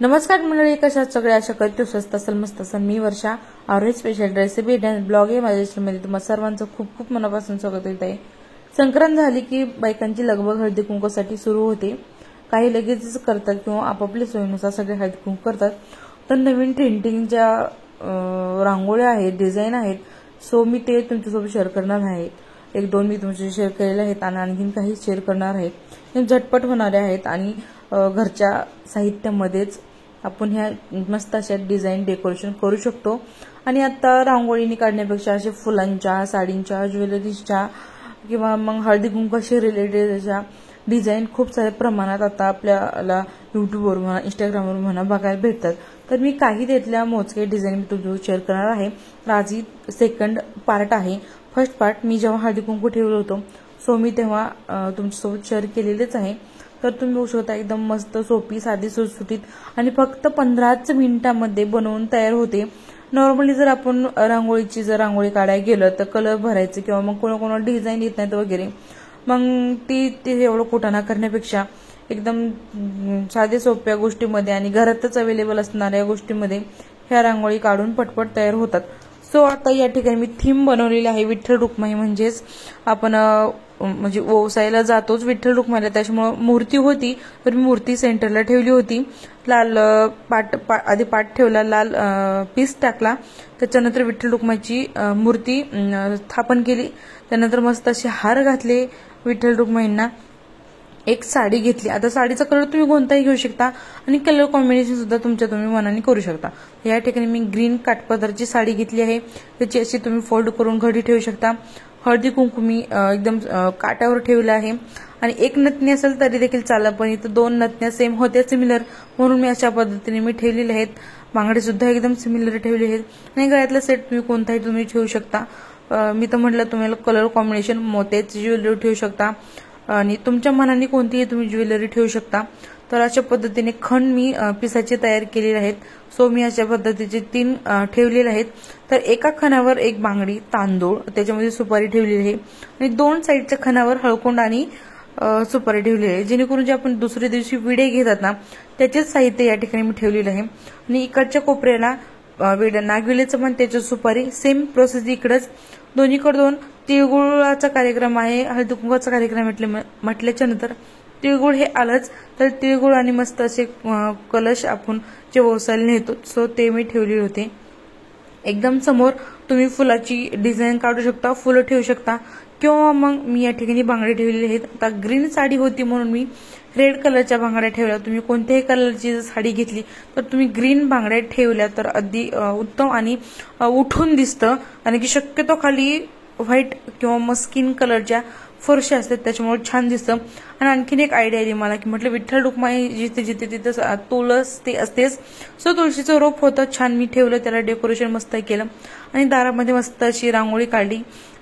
नमस्कार मंडळी, कशा सगळ्या आशा करतो स्वस्त असेल, मस्त असेल। मी Varsha orange special recipe dance blog आहे माझ्या चॅनलमध्ये तुम्हा सर्वांचं खूप खूप मनापासून स्वागत आहे। संक्रांत झाली की बायकांची लगबग हळदी कुंकूसाठी सुरू होते। काही लगेचच करतात किंवा आपापल्या सोयीनुसार सगळे हळदी कुंकू करतात। तर नवीन ट्रेंडिंगच्या रांगोळ्या आहेत, डिझाइन आहेत, सो मी ते तुमच्यासोबत शेअर करणार आहे। एक दोन मी तुमच्याशी शेअर केलेले आहेत आणि आणखीन काही शेअर करणार आहे। हे झटपट होणारे आहेत आणि घरच्या साहित्यामध्येच आपण ह्या मस्त अशा डिझाइन डेकोरेशन करू शकतो। आणि आता रांगोळीने काढण्यापेक्षा अशा फुलांच्या, साडींच्या, ज्वेलरीच्या किंवा मग हळदी कुंकूशी रिलेटेड अशा डिझाइन खूप साऱ्या प्रमाणात आता आपल्याला यूट्यूबवर म्हणा, इंस्टाग्रामवर म्हणा बघायला भेटतात। तर मी काही त्यातल्या मोजके डिझाइन मी तुमच्यासोबत शेअर करणार आहे। आज ही सेकंड पार्ट आहे। फर्स्ट पार्ट मी जेव्हा हळदी कुंकू ठेवलं होतं सो मी तेव्हा तुमच्यासोबत शेअर केलेलेच आहे। तर तुम्ही बघू शकता एकदम मस्त सोपी, साधी, सुटसुटीत आणि फक्त 15 मिनिटांमध्ये बनवून तयार होते। नॉर्मली जर आपण रांगोळी काढायला गेलं तर कलर भरायचे किंवा मग कोणाकोणाला डिझाइन येत नाहीत वगैरे, मग ती एवढं कुटाणा करण्यापेक्षा एकदम साध्या सोप्या गोष्टीमध्ये आणि घरातच अवेलेबल असणाऱ्या गोष्टीमध्ये ह्या रांगोळी काढून पटपट तयार होतात। सो आता या ठिकाणी मी थीम बनवलेली आहे विठ्ठल रुक्माई, म्हणजेच आपण म्हणजे ओसायला जातोच विठ्ठल रुक्माईला, त्याच्यामुळे मूर्ती होती तर मी मूर्ती सेंटरला ठेवली होती। लाल आधी पाट ठेवला, लाल पीस टाकला, त्याच्यानंतर विठ्ठल रुक्माईची मूर्ती स्थापन केली। त्यानंतर मस्त असे हार घातले विठ्ठल रुक्माईंना। एक साडी घेतली। आता साडीचा कलर तुम्ही कोणताही घेऊ शकता आणि कलर कॉम्बिनेशन सुद्धा तुम्ही मनाने करू शकता। या ठिकाणी मी ग्रीन काठपदरची साडी घेतली आहे, त्याची अशी तुम्ही फोल्ड करून घडी ठेवू शकता। हळदी कुंकू मी एकदम काट्यावर ठेवलं आहे आणि एक नथनी असेल तरी देखील चालेल, पण इथं दोन नथन्या सेम होत्या सिमिलर, म्हणून मी अशा पद्धतीने मी ठेवलेले आहेत। बांगडे सुद्धा एकदम सिमिलर ठेवले आहेत आणि गळ्यातला सेट तुम्ही कोणताही तुम्ही ठेवू शकता। मी तर म्हटलं तुम्हाला कलर कॉम्बिनेशन मोत्याची ज्वेलरी ठेवू शकता आणि तुमच्या मनाने कोणतीही तुम्ही ज्वेलरी ठेवू शकता। तर अशा पद्धतीने खण मी पिसाचे तयार केलेले आहेत। सो मी अशा पद्धतीचे 3 ठेवलेले आहेत। तर एका खणावर एक बांगडी, तांदूळ, त्याच्यामध्ये सुपारी ठेवलेली आहे आणि 2 साईडच्या खणावर हळकुंड आणि सुपारी ठेवलेली आहे, जेणेकरून जे आपण दुसऱ्या दिवशी विडे घेतात ना त्याचेच साहित्य या ठिकाणी मी ठेवलेलं आहे। आणि इकडच्या कोपऱ्याला नागविलेचं पण त्याची सुपारी, सेम प्रोसेस इकडंच दोन्हीकडे 2 तिळगुळाचा कार्यक्रम आहे। हळदी कुंकवाचा कार्यक्रम म्हटल्याच्या नंतर तिळगुळ हे आलंच, तर तिळगुळ आणि मस्त असे कलश आपण जे ओसायला नेतो सो ते मी ठेवले होते। एकदम समोर तुम्ही फुलाची डिझाइन काढू शकता, फुलं ठेवू शकता किंवा मग मी या ठिकाणी बांगडे ठेवलेले आहेत। आता ग्रीन साडी होती म्हणून मी रेड कलरच्या बांगड्या ठेवल्या। तुम्ही कोणत्याही कलरची जर साडी घेतली तर तुम्ही ग्रीन बांगड्या ठेवल्या तर अगदी उत्तम आणि उठून दिसतं। आणि की शक्यतो खाली व्हाईट किंवा मग स्किन कलरच्या फरशी असतात त्याच्यामुळे छान दिसतं। आणि आणखीन एक आयडिया आली मला की म्हटलं विठ्ठल रुक्माई जिथे जिथे तिथं तुळस ते असतेच, सो तुळशीचं रोप होतं छान, मी ठेवलं, त्याला डेकोरेशन मस्त केलं आणि दारामध्ये मस्त अशी रांगोळी काढली।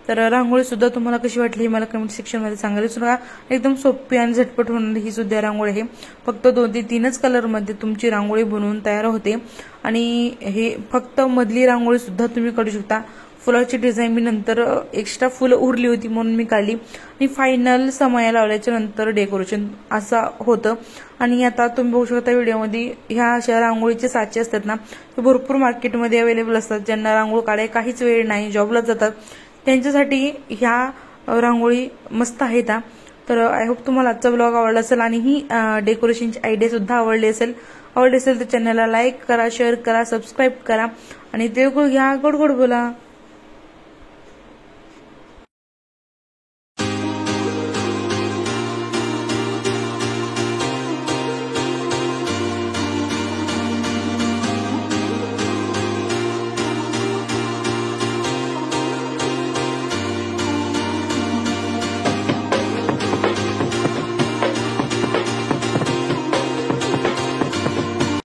तर रांगोळी सुद्धा तुम्हाला कशी वाटली हे मला कमेंट सेक्शन मध्ये सांगायला विसरू नका। एकदम सोपी आणि झटपट होणारी ही सुद्धा रांगोळी आहे। फक्त 2 ते 3च कलर मध्ये तुमची रांगोळी बनवून तयार होते आणि हे फक्त मधली रांगोळी सुद्धा तुम्ही काढू शकता। फुलाची डिझाइन मी नंतर एक्स्ट्रा फुलं उरली होती म्हणून मी काढली आणि फायनल समया लावल्याच्या नंतर डेकोरेशन असं होतं। आणि आता तुम्ही बघू शकता व्हिडिओमध्ये ह्या अशा रांगोळीचे साचे असतात ना, ते भरपूर मार्केटमध्ये अवेलेबल असतात। ज्यांना रांगोळी काढायला काहीच वेळ नाही, जॉबला जातात, त्यांच्यासाठी ह्या रांगोळी मस्त आहेत। तर आय होप तुम्हाला आजचा ब्लॉग आवडला असेल आणि ही डेकोरेशनची आयडिया सुद्धा आवडली असेल तर चॅनलला लाईक करा, शेअर करा, सबस्क्राईब करा आणि तिळगुळ घ्या, गोड गोड बोला।